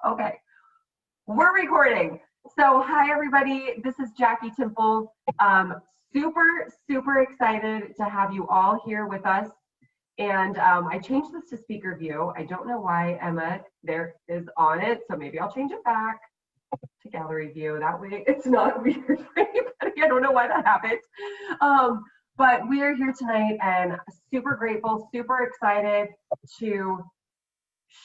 Okay, we're recording. So hi everybody, this is Jackie Temple. Super excited to have you all here with us. And I changed this to speaker view. I don't know why Emma there is on it, so maybe I'll change it back to gallery view. That way it's not weird for anybody. I don't know why that happened. But we are here tonight and super grateful, super excited to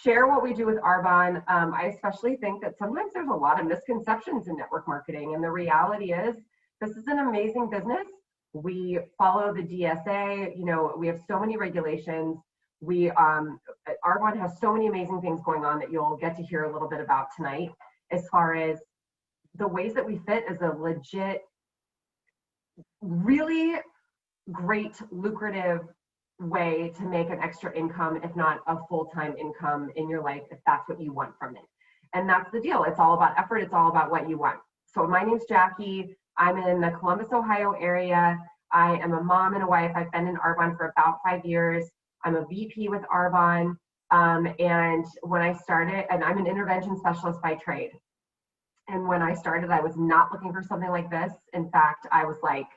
share what we do with Arbonne. I especially think that sometimes there's a lot of misconceptions in network marketing, and the reality is this is an amazing business. We follow the DSA, you know, we have so many regulations. Arbonne has so many amazing things going on that you'll get to hear a little bit about tonight, as far as the ways that we fit as a legit, really great, lucrative way to make an extra income, if not a full-time income in your life, if that's what you want from it. And that's the deal. It's all about effort. It's all about what you want. So my name's Jackie. I'm in the Columbus, Ohio area. I am a mom and a wife. I've been in Arbonne for about 5 years. I'm a VP with Arbonne. And when I started, and I'm an intervention specialist by trade. And when I started, I was not looking for something like this. In fact, I was like,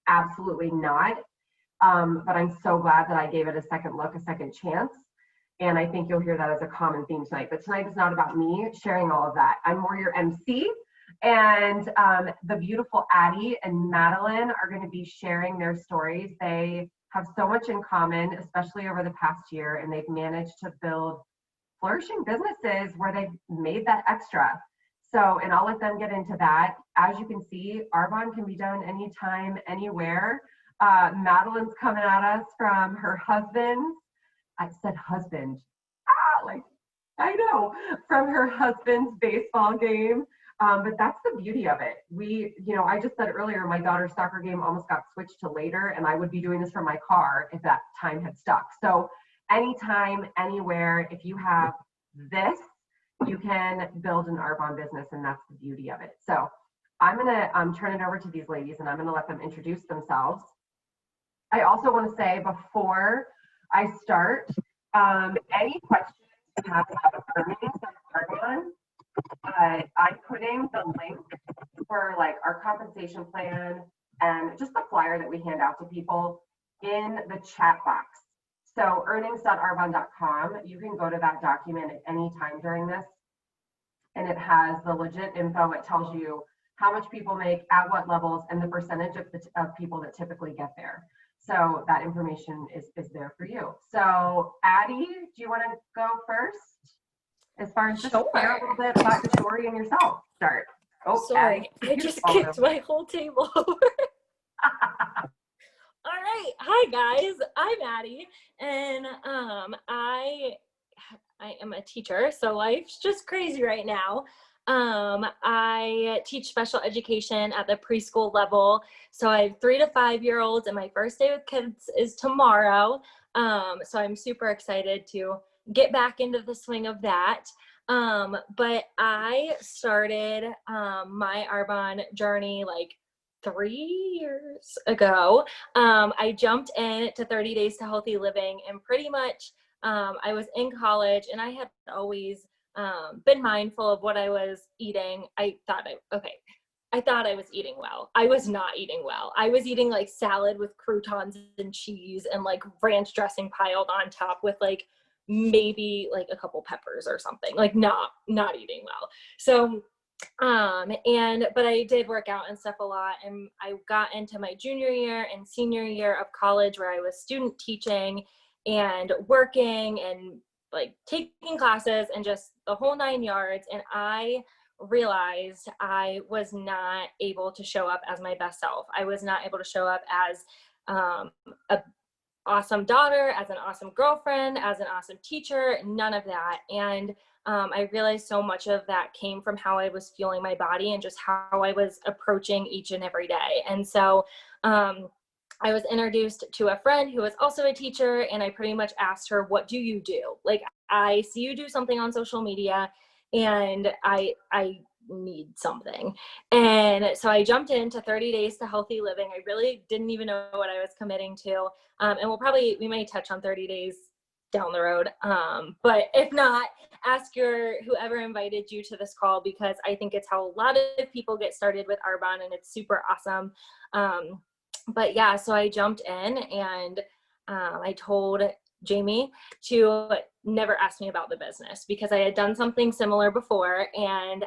absolutely not. But I'm so glad that I gave it a second look, a second chance. And I think you'll hear that as a common theme tonight. But tonight is not about me sharing all of that. I'm more your MC. And the beautiful Adie and Madeline are going to be sharing their stories. They have so much in common, especially over the past year. And they've managed to build flourishing businesses where they've made that extra. So, and I'll let them get into that. As you can see, Arbonne can be done anytime, anywhere. Madeline's coming at us from her husband's, I said husband, like, I know, from her husband's baseball game. But that's the beauty of it. I just said earlier, my daughter's soccer game almost got switched to later, and I would be doing this from my car if that time had stuck. So anytime, anywhere, if you have this, you can build an Arbonne business, and that's the beauty of it. So I'm gonna turn it over to these ladies, and I'm gonna let them introduce themselves. I also want to say before I start, any questions you have about earnings on Arbonne, I'm putting the link for like our compensation plan and just the flyer that we hand out to people in the chat box. So earnings.arbonne.com, you can go to that document at any time during this, and it has the legit info. It tells you how much people make, at what levels, and the percentage of people that typically get there. So that information is there for you. So Adie, do you want to go first? As far as just share a little bit about your story and yourself. Start. Oh, sorry, Adie, I just kicked my whole table over. All right, hi guys, I'm Adie, and I am a teacher, so life's just crazy right now. I teach special education at the preschool level. So I have 3 to 5 year olds, and my first day with kids is tomorrow. So I'm super excited to get back into the swing of that. But I started my Arbonne journey like 3 years ago. I jumped in to 30 Days to Healthy Living, and pretty much I was in college, and I had always been mindful of what I was eating. I thought I was eating well. I was not eating well. I was eating like salad with croutons and cheese and like ranch dressing piled on top with like maybe like a couple peppers or something, like not eating well. So but I did work out and stuff a lot, and I got into my junior year and senior year of college where I was student teaching and working and like taking classes and just the whole 9 yards. And I realized I was not able to show up as my best self. I was not able to show up as a awesome daughter, as an awesome girlfriend, as an awesome teacher, none of that. And I realized so much of that came from how I was fueling my body and just how I was approaching each and every day. And so I was introduced to a friend who was also a teacher, and I pretty much asked her, what do you do? Like, I see you do something on social media, and I need something. And so I jumped into 30 Days to Healthy Living. I really didn't even know what I was committing to. And we may touch on 30 Days down the road. But if not, ask whoever invited you to this call, because I think it's how a lot of people get started with Arbonne, and it's super awesome. But yeah, so I jumped in, and I told Jamie to never ask me about the business, because I had done something similar before, and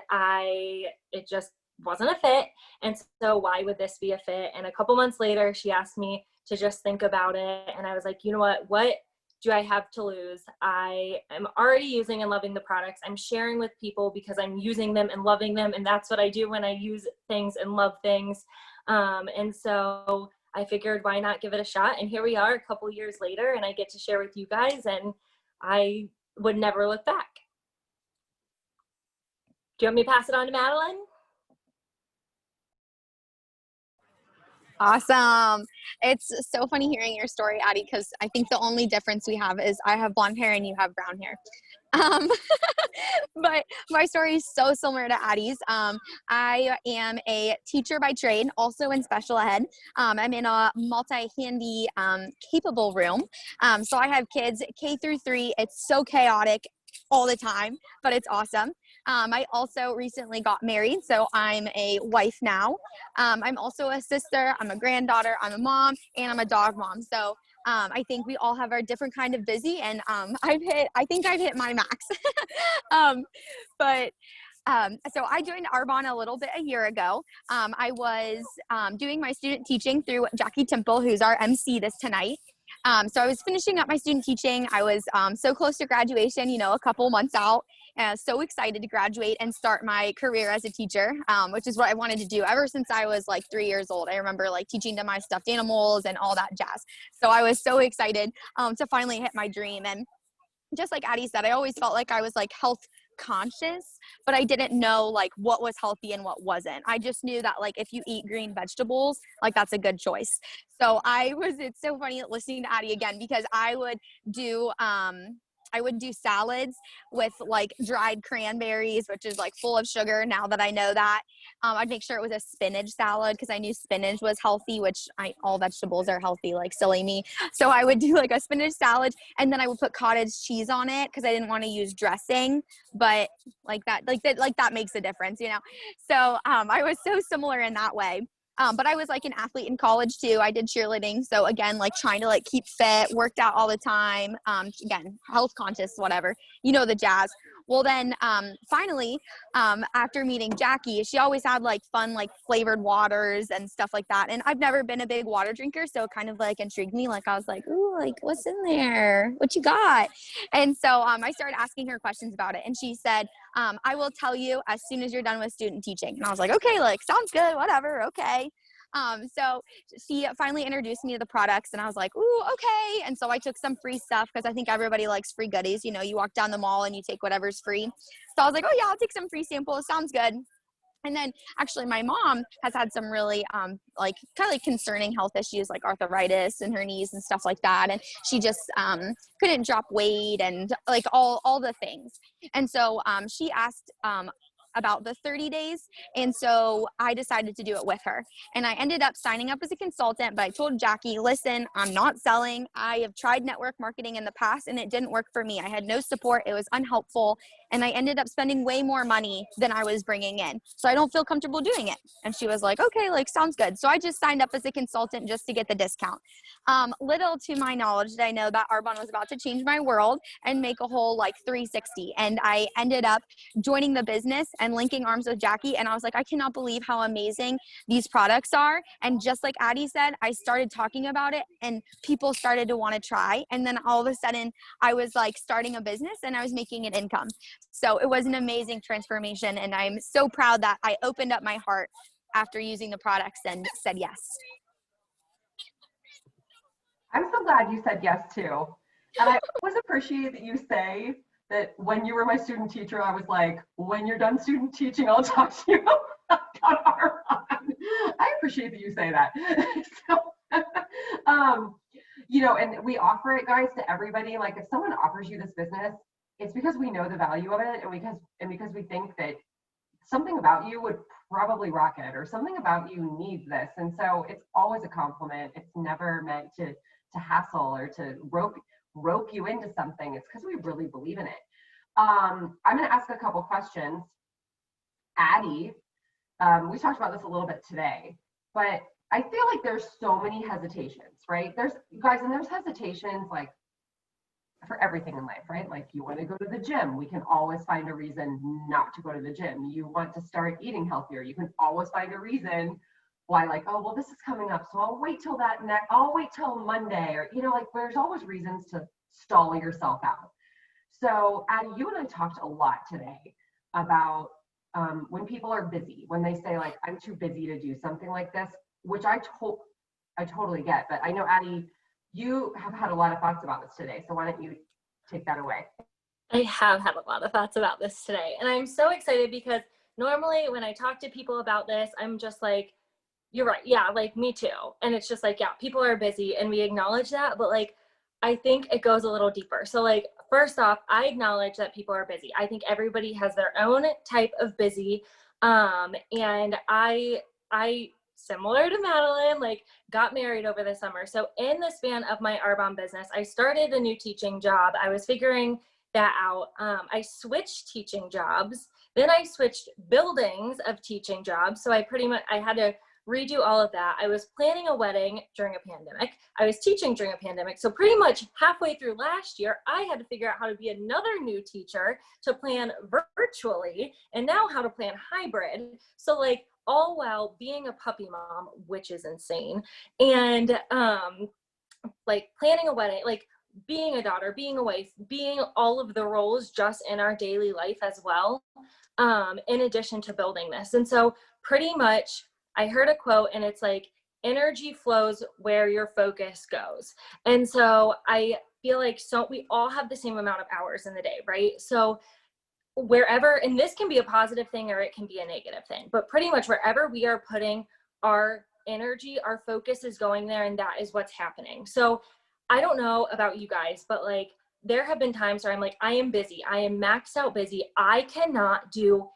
it just wasn't a fit. And so why would this be a fit? And a couple months later, she asked me to just think about it. And I was like, you know what do I have to lose? I am already using and loving the products. I'm sharing with people because I'm using them and loving them. And that's what I do when I use things and love things. And so I figured, why not give it a shot? And here we are a couple years later, and I get to share with you guys, and I would never look back. Do you want me to pass it on to Madeline? Awesome. It's so funny hearing your story, Adie, because I think the only difference we have is I have blonde hair and you have brown hair. But my story is so similar to Adie's. I am a teacher by trade, also in special ed. I'm in a multi-handy capable room. So I have kids K through 3. It's so chaotic all the time, but it's awesome. I also recently got married, so I'm a wife now. I'm also a sister, I'm a granddaughter, I'm a mom, and I'm a dog mom. So I think we all have our different kind of busy, and I think I've hit my max. So I joined Arbonne a little bit a year ago. I was doing my student teaching through Jackie Temple, who's our MC tonight. So I was finishing up my student teaching. I was so close to graduation, a couple months out. So excited to graduate and start my career as a teacher, which is what I wanted to do ever since I was like 3 years old. I remember like teaching to my stuffed animals and all that jazz. So I was so excited to finally hit my dream. And just like Adie said, I always felt like I was like health conscious, but I didn't know like what was healthy and what wasn't. I just knew that like if you eat green vegetables, like that's a good choice. So it's so funny listening to Adie again, because I would do salads with like dried cranberries, which is like full of sugar. Now that I know that, I'd make sure it was a spinach salad because I knew spinach was healthy, which all vegetables are healthy, like silly me. So I would do like a spinach salad, and then I would put cottage cheese on it because I didn't want to use dressing, but that makes a difference, So I was so similar in that way. But I was like an athlete in college too. I did cheerleading. So again, like trying to like keep fit, worked out all the time. Again, health conscious, whatever, the jazz. Well, then finally, after meeting Jackie, she always had like fun, like flavored waters and stuff like that. And I've never been a big water drinker. So it kind of like intrigued me. Like I was like, ooh, like what's in there? What you got? And so I started asking her questions about it. And she said, I will tell you as soon as you're done with student teaching. And I was like, okay, like sounds good, whatever, okay. So she finally introduced me to the products, and I was like, ooh, okay. And so I took some free stuff because I think everybody likes free goodies. You walk down the mall and you take whatever's free. So I was like, oh yeah, I'll take some free samples. Sounds good. And then actually my mom has had some really like kind of like concerning health issues like arthritis in her knees and stuff like that. And she just couldn't drop weight and like all the things. And so she asked about the 30 days. And so I decided to do it with her. And I ended up signing up as a consultant, but I told Jackie, listen, I'm not selling. I have tried network marketing in the past and it didn't work for me. I had no support. It was unhelpful. And I ended up spending way more money than I was bringing in. So I don't feel comfortable doing it. And she was like, okay, like sounds good. So I just signed up as a consultant just to get the discount. Little to my knowledge did I know that Arbonne was about to change my world and make a whole like 360. And I ended up joining the business and linking arms with Jackie. And I was like, I cannot believe how amazing these products are. And just like Adie said, I started talking about it and people started to want to try. And then all of a sudden I was like starting a business and I was making an income. So it was an amazing transformation. And I'm so proud that I opened up my heart after using the products and said yes. I'm so glad you said yes too. And I always appreciate that you say that when you were my student teacher, I was like, when you're done student teaching, I'll talk to you about Arbonne. I appreciate that you say that. So, and we offer it, guys, to everybody. Like if someone offers you this business, it's because we know the value of it and because we think that something about you would probably rock it or something about you needs this. And so it's always a compliment. It's never meant to hassle or to rope rope you into something, it's because we really believe in it. I'm going to ask a couple questions. Adie, we talked about this a little bit today, but I feel like there's so many hesitations, right? There's, you guys, and there's hesitations like for everything in life, right? Like you want to go to the gym, we can always find a reason not to go to the gym. You want to start eating healthier, you can always find a reason why, like, oh, well, this is coming up, so I'll wait till I'll wait till Monday, or, you know, like there's always reasons to stall yourself out. So Adie, you and I talked a lot today about when people are busy, when they say like, I'm too busy to do something like this, which I totally get, but I know Adie, you have had a lot of thoughts about this today, so why don't you take that away? I have had a lot of thoughts about this today, and I'm so excited because normally when I talk to people about this, I'm just like, you're right, yeah, like me too. And it's just like, yeah, people are busy and we acknowledge that, but like, I think it goes a little deeper. So like, first off, I acknowledge that people are busy. I think everybody has their own type of busy. And I similar to Madeline, like got married over the summer. So in the span of my Arbonne business, I started a new teaching job. I was figuring that out. I switched teaching jobs. Then I switched buildings of teaching jobs. So I had to redo all of that. I was planning a wedding during a pandemic. I was teaching during a pandemic. So pretty much halfway through last year, I had to figure out how to be another new teacher to plan virtually, and now how to plan hybrid. So like all while being a puppy mom, which is insane. And like planning a wedding, like being a daughter, being a wife, being all of the roles just in our daily life as well, in addition to building this. And so pretty much I heard a quote and it's like, energy flows where your focus goes. And so I feel like, so we all have the same amount of hours in the day, right? So wherever, and this can be a positive thing or it can be a negative thing, but pretty much wherever we are putting our energy, our focus is going there, and that is what's happening. So I don't know about you guys, but like there have been times where I'm like, I am busy, I am maxed out busy, I cannot do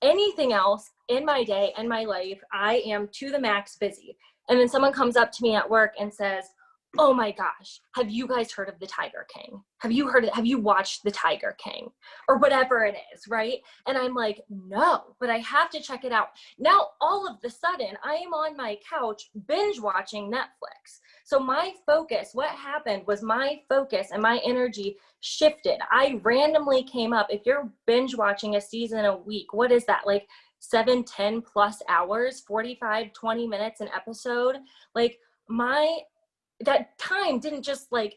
anything else in my day and my life. I am to the max busy. And then someone comes up to me at work and says, oh my gosh, have you guys heard of the Tiger King? Have you watched the Tiger King? Or whatever it is, right? And I'm like, no, but I have to check it out. Now, all of the sudden, I am on my couch binge watching Netflix. So my focus, what happened was my focus and my energy shifted. I randomly came up, if you're binge watching a season a week, what is that? Like 7, 10 plus hours, 45, 20 minutes an episode. Like that time didn't just like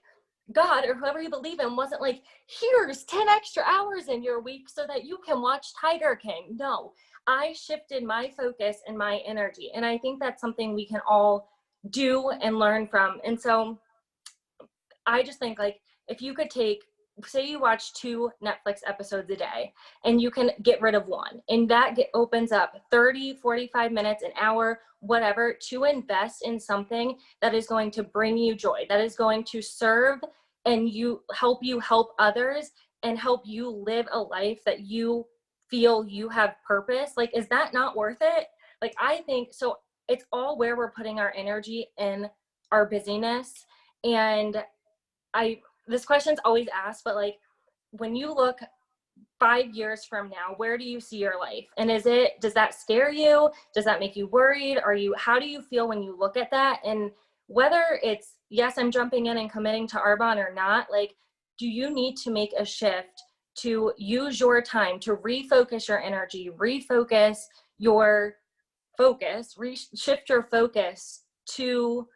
God or whoever you believe in wasn't like, here's 10 extra hours in your week so that you can watch Tiger King. No, I shifted my focus and my energy. And I think that's something we can all do and learn from. And so I just think like, if you could take, say you watch 2 Netflix episodes a day and you can get rid of one, and that opens up 30, 45 minutes, an hour, whatever, to invest in something that is going to bring you joy, that is going to serve and you help others and help you live a life that you feel you have purpose. Like, is that not worth it? Like, I think so. It's all where we're putting our energy in our busyness. And this question's always asked, but like, when you look 5 years from now, where do you see your life? And does that scare you? Does that make you worried? How do you feel when you look at that? And whether it's, yes, I'm jumping in and committing to Arbonne or not, like, do you need to make a shift to use your time to refocus your energy, refocus your focus, shift your focus to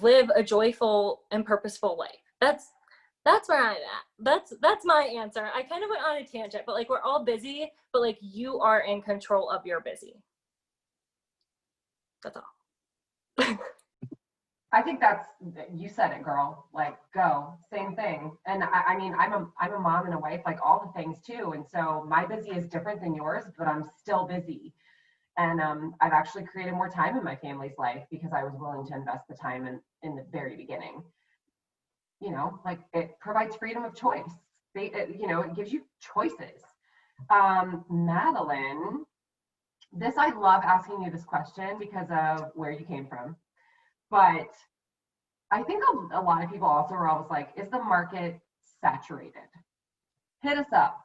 live a joyful and purposeful life? That's where I'm at. That's my answer. I kind of went on a tangent, but like, we're all busy, but like, you are in control of your busy. That's all. I think you said it, girl. Like, go, same thing. And I mean, I'm a mom and a wife, like all the things too. And so my busy is different than yours, but I'm still busy. And I've actually created more time in my family's life because I was willing to invest the time in the very beginning. You know, like, it provides freedom of choice. It gives you choices. Madeline, I love asking you this question because of where you came from. But I think a lot of people also are always like, is the market saturated? Hit us up.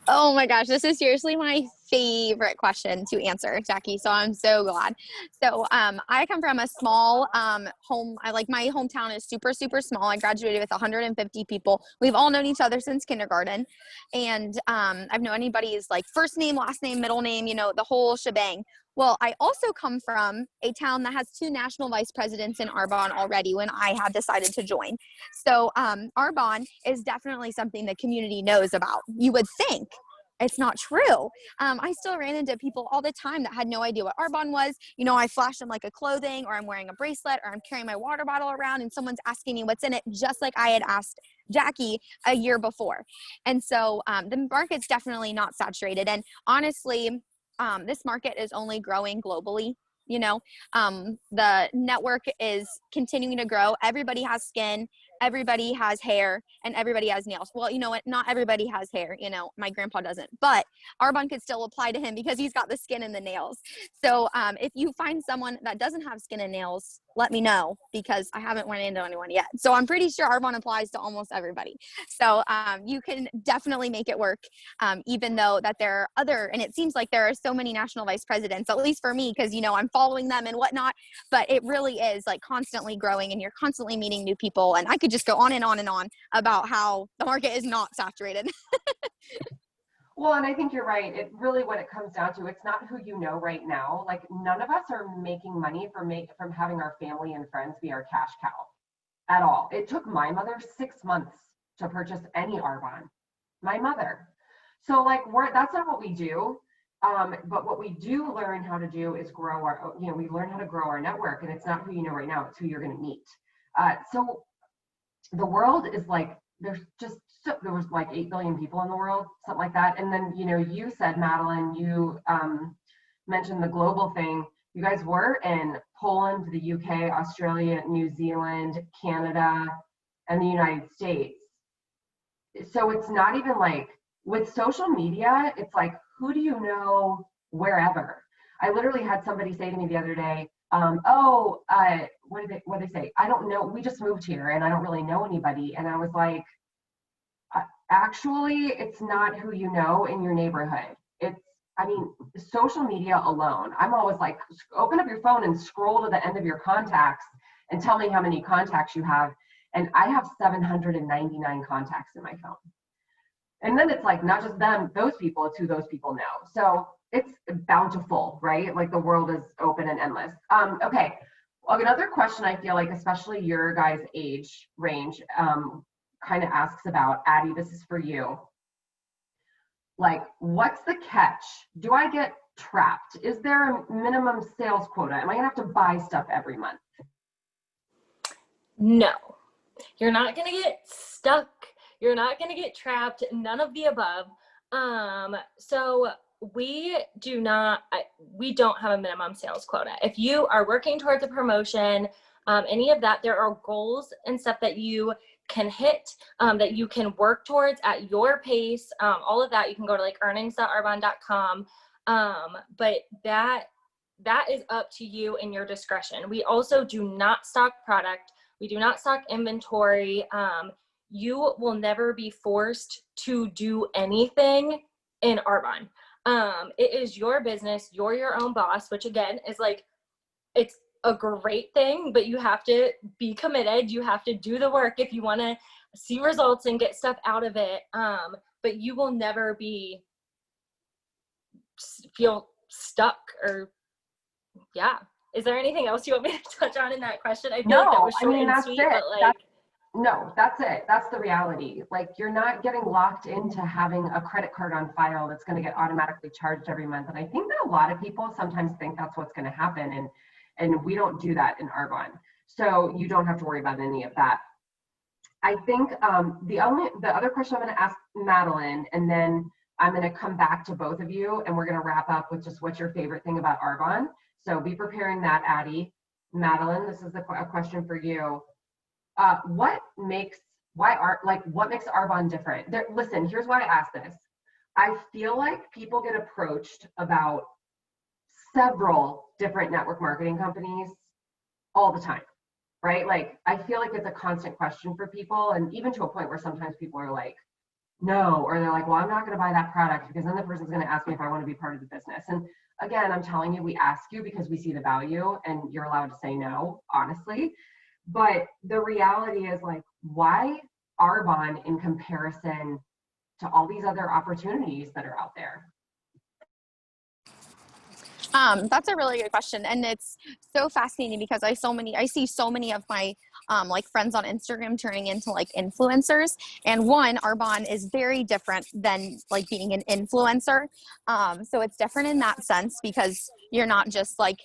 Oh my gosh, this is seriously my favorite question to answer, Jackie. So I'm so glad. So I come from a small home. My hometown is super, super small. I graduated with 150 people. We've all known each other since kindergarten. And I've known anybody's like first name, last name, middle name, the whole shebang. Well, I also come from a town that has 2 national vice presidents in Arbonne already when I had decided to join. So Arbonne is definitely something the community knows about. You would think. It's not true. I still ran into people all the time that had no idea what Arbonne was. I flash them like a clothing, or I'm wearing a bracelet, or I'm carrying my water bottle around and someone's asking me what's in it, just like I had asked Jackie a year before. And so the market's definitely not saturated. And honestly, this market is only growing globally. The network is continuing to grow. Everybody has skin, everybody has hair, and everybody has nails. Well, you know what? Not everybody has hair. My grandpa doesn't, but Arbonne could still apply to him because he's got the skin and the nails. So if you find someone that doesn't have skin and nails, let me know, because I haven't run into anyone yet. So I'm pretty sure Arbonne applies to almost everybody. So you can definitely make it work, even though that there are and it seems like there are so many national vice presidents, at least for me, because I'm following them and whatnot, but it really is like constantly growing, and you're constantly meeting new people. And I could just go on and on and on about how the market is not saturated. Well, and I think you're right. It really, what it comes down to, it's not who you know right now. Like, none of us are making money from having our family and friends be our cash cow at all. It took my mother 6 months to purchase any Arbonne. My mother. So like, that's not what we do. But what we do learn how to do is grow we learn how to grow our network, and it's not who you know right now, it's who you're going to meet. So the world is like, there was like 8 billion people in the world, something like that. And then, you said, Madeline, you mentioned the global thing. You guys were in Poland, the UK, Australia, New Zealand, Canada, and the United States. So it's not even like, with social media, it's like, who do you know wherever? I literally had somebody say to me the other day, what did they say? I don't know. We just moved here and I don't really know anybody. And I was like, actually, it's not who you know in your neighborhood. Social media alone. I'm always like, open up your phone and scroll to the end of your contacts and tell me how many contacts you have. And I have 799 contacts in my phone. And then it's like, not just them, those people, it's who those people know. So it's bountiful, right? Like, the world is open and endless. Okay. Well, another question I feel like, especially your guys' age range, kind of asks about, Adie, this is for you. Like, what's the catch? Do I get trapped? Is there a minimum sales quota? Am I gonna have to buy stuff every month? No, you're not gonna get stuck. You're not gonna get trapped. None of the above. So we don't have a minimum sales quota. If you are working towards a promotion, any of that, there are goals and stuff that you can hit, that you can work towards at your pace. All of that, you can go to like earnings.arbonne.com. But that is up to you and your discretion. We also do not stock product. We do not stock inventory. You will never be forced to do anything in Arbonne. It is your business. You're your own boss, which again is like, it's a great thing, but you have to be committed. You have to do the work if you want to see results and get stuff out of it. But you will never feel stuck or, yeah. Is there anything else you want me to touch on in that question? I feel like that was short and that's sweet, it. but like, No, that's it. That's the reality. Like, you're not getting locked into having a credit card on file that's going to get automatically charged every month. And I think that a lot of people sometimes think that's what's going to happen. And we don't do that in Arbonne. So you don't have to worry about any of that. I think the other question I'm going to ask Madeline, and then I'm going to come back to both of you, and we're going to wrap up with just what's your favorite thing about Arbonne. So be preparing that, Adie. Madeline, this is a question for you. What makes Arbonne different? Listen, here's why I ask this. I feel like people get approached about several different network marketing companies all the time. right? Like, I feel like it's a constant question for people, and even to a point where sometimes people are like, no, or they're like, well, I'm not going to buy that product because then the person's going to ask me if I want to be part of the business. And again, I'm telling you, we ask you because we see the value, and you're allowed to say no, honestly. But the reality is, like, why Arbonne in comparison to all these other opportunities that are out there? That's a really good question, and it's so fascinating because I see so many of my like friends on Instagram turning into like influencers. And one, Arbonne is very different than like being an influencer. So it's different in that sense because you're not just like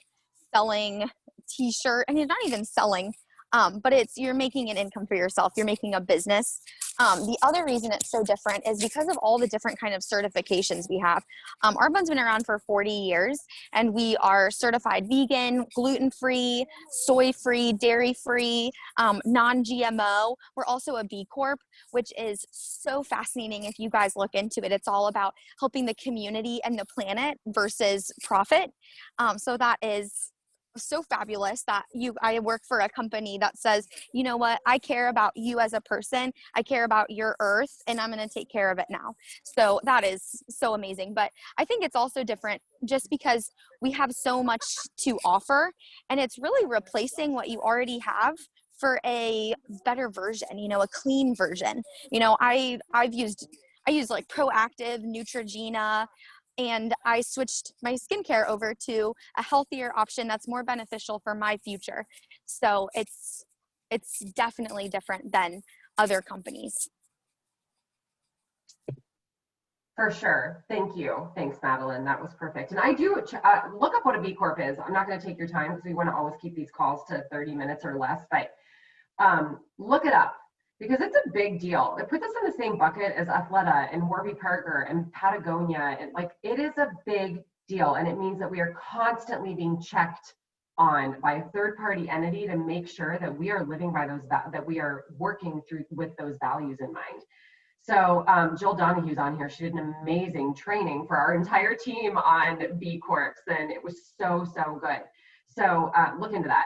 selling t-shirt, and you're not even selling. But you're making an income for yourself. You're making a business. The other reason it's so different is because of all the different kind of certifications we have. Arbonne's been around for 40 years, and we are certified vegan, gluten-free, soy-free, dairy-free, non-GMO. We're also a B Corp, which is so fascinating if you guys look into it. It's all about helping the community and the planet versus profit. So that is so fabulous that I work for a company that says, you know what, I care about you as a person, I care about your earth, and I'm going to take care of it now. So that is so amazing. But I think it's also different just because we have so much to offer, and it's really replacing what you already have for a better version, a clean version. I use like Proactive, Neutrogena, and I switched my skincare over to a healthier option that's more beneficial for my future. So it's definitely different than other companies. For sure. Thank you. Thanks, Madeline. That was perfect. And I do look up what a B Corp is. I'm not going to take your time because we want to always keep these calls to 30 minutes or less, but look it up, because it's a big deal. It puts us in the same bucket as Athleta and Warby Parker and Patagonia. And like, it is a big deal. And it means that we are constantly being checked on by a third-party entity to make sure that we are living by those, that we are working through with those values in mind. So Jill Donahue's on here. She did an amazing training for our entire team on B Corps, and it was so good. So look into that.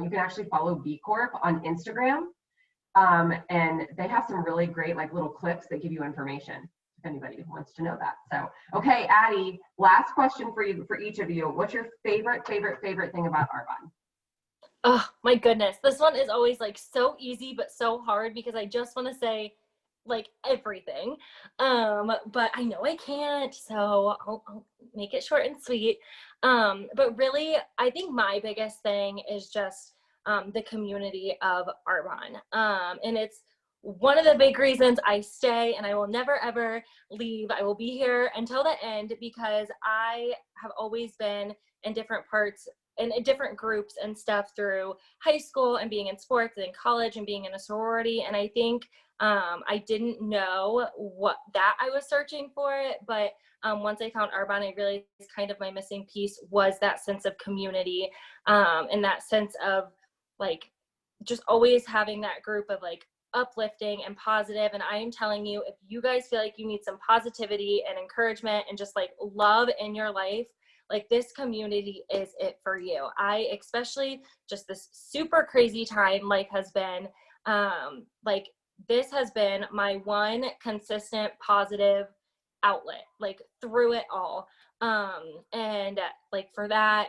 You can actually follow B Corp on Instagram. And they have some really great like little clips that give you information if anybody wants to know that. So, okay, Adie, last question for you, for each of you. What's your favorite thing about Arbonne? Oh my goodness. This one is always like so easy, but so hard because I just want to say like everything. But I know I can't, so I'll make it short and sweet. But really, I think my biggest thing is just the community of Arbonne. And it's one of the big reasons I stay, and I will never ever leave. I will be here until the end because I have always been in different parts and in different groups and stuff through high school and being in sports and in college and being in a sorority. And I think I didn't know what that I was searching for it, but once I found Arbonne, I realized kind of my missing piece was that sense of community, and that sense of like just always having that group of like uplifting and positive. And I am telling you, if you guys feel like you need some positivity and encouragement and just like love in your life, like this community is it for you. I especially just this super crazy time life has been, like this has been my one consistent positive outlet, like through it all. And like for that,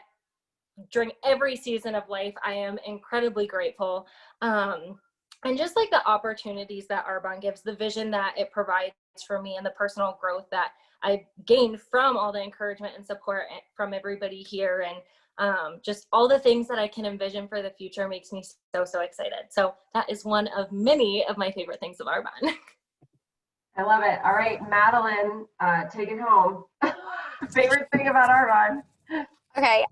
during every season of life, I am incredibly grateful. And just like the opportunities that Arbonne gives, the vision that it provides for me, and the personal growth that I've gained from all the encouragement and support from everybody here, and just all the things that I can envision for the future makes me so excited. So that is one of many of my favorite things of Arbonne. I love it. All right, Madeline, take it home. Favorite thing about Arbonne? Okay,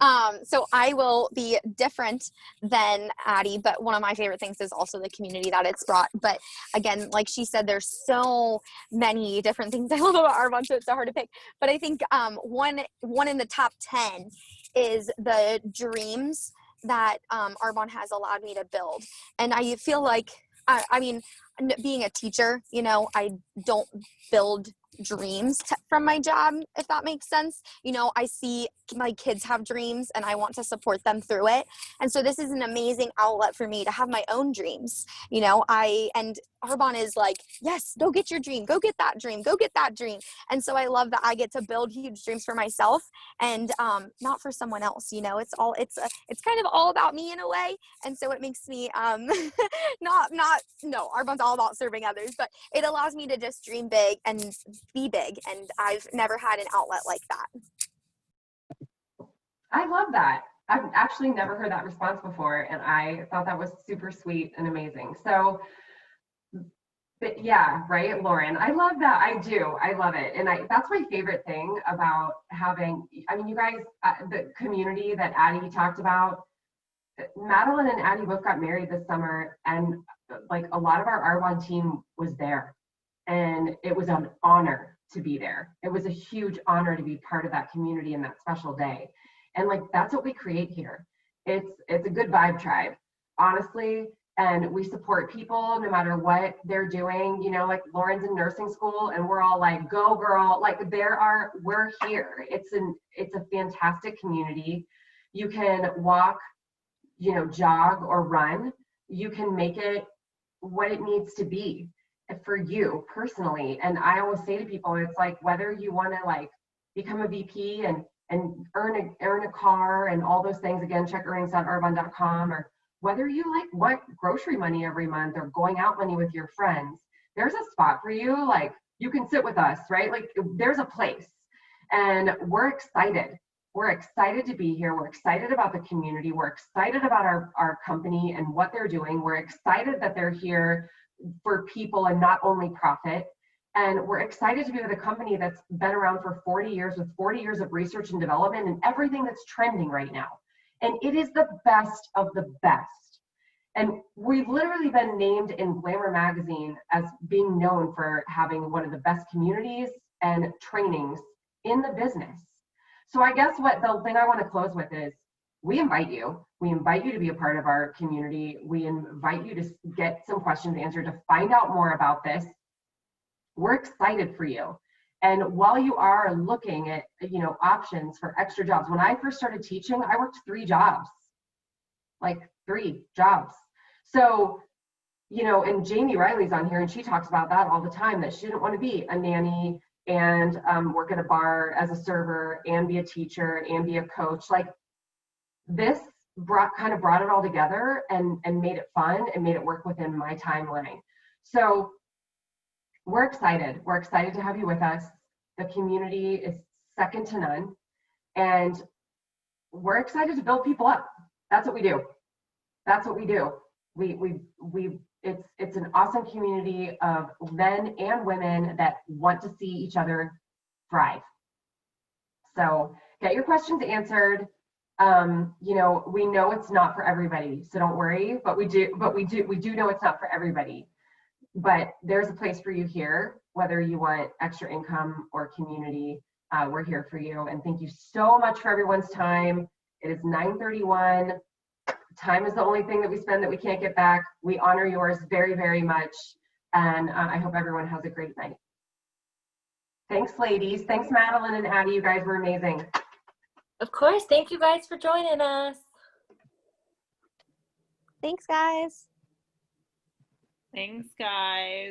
so I will be different than Adie, but one of my favorite things is also the community that it's brought. But again, like she said, there's so many different things I love about Arbonne, so it's so hard to pick. But I think one in the top 10 is the dreams that Arbonne has allowed me to build. And I feel like, I mean, being a teacher, I don't build dreams from my job, if that makes sense. You know, I see my kids have dreams and I want to support them through it. And so this is an amazing outlet for me to have my own dreams. You know, and Arbonne is like, yes, go get your dream, go get that dream, go get that dream. And so I love that I get to build huge dreams for myself and not for someone else. You know, it's kind of all about me in a way. And so it makes me no, Arbonne's all about serving others, but it allows me to just dream big and be big. And I've never had an outlet like that. I love that. I've actually never heard that response before, and I thought that was super sweet and amazing. So, but yeah, right, Lauren, I love that. I do. I love it. And that's my favorite thing about having, I mean, you guys, the community that Adie talked about, Madeline and Adie both got married this summer, and like a lot of our Arbonne team was there, and it was an honor to be there. It was a huge honor to be part of that community and that special day. And like, that's what we create here. It's a good vibe tribe, honestly. And we support people no matter what they're doing. You know, like Lauren's in nursing school and we're all like, go girl, like we're here. It's a fantastic community. You can walk, you know, jog or run. You can make it what it needs to be for you personally. And I always say to people, it's like, whether you want to like become a VP and earn a car and all those things, again, check earnings.arbonne.com, or whether you like want grocery money every month or going out money with your friends, there's a spot for you. Like, you can sit with us, right? Like, there's a place. And we're excited. We're excited to be here. We're excited about the community. We're excited about our company and what they're doing. We're excited that they're here for people and not only profit. And we're excited to be with a company that's been around for 40 years with 40 years of research and development and everything that's trending right now. And it is the best of the best. And we've literally been named in Glamour magazine as being known for having one of the best communities and trainings in the business. So I guess what the thing I want to close with is, we invite you. We invite you to be a part of our community. We invite you to get some questions answered, to find out more about this. We're excited for you. And while you are looking at, you know, options for extra jobs, when I first started teaching, I worked 3 jobs, like 3 jobs. So, you know, and Jamie Riley's on here and she talks about that all the time, that she didn't want to be a nanny and work at a bar as a server and be a teacher and be a coach. Like, this kind of brought it all together and made it fun and made it work within my timeline. So we're excited. We're excited to have you with us. The community is second to none. And we're excited to build people up. That's what we do. That's what we do. It's an awesome community of men and women that want to see each other thrive. So get your questions answered. You know, we know it's not for everybody, so don't worry, but we do know it's not for everybody. But there's a place for you here, whether you want extra income or community. We're here for you. And thank you so much for everyone's time. It is 9:31. Time is the only thing that we spend that we can't get back. We honor yours very, very much. And I hope everyone has a great night. Thanks, ladies. Thanks, Madeline and Adie. You guys were amazing. Of course. Thank you guys for joining us. Thanks, guys. Thanks, guys.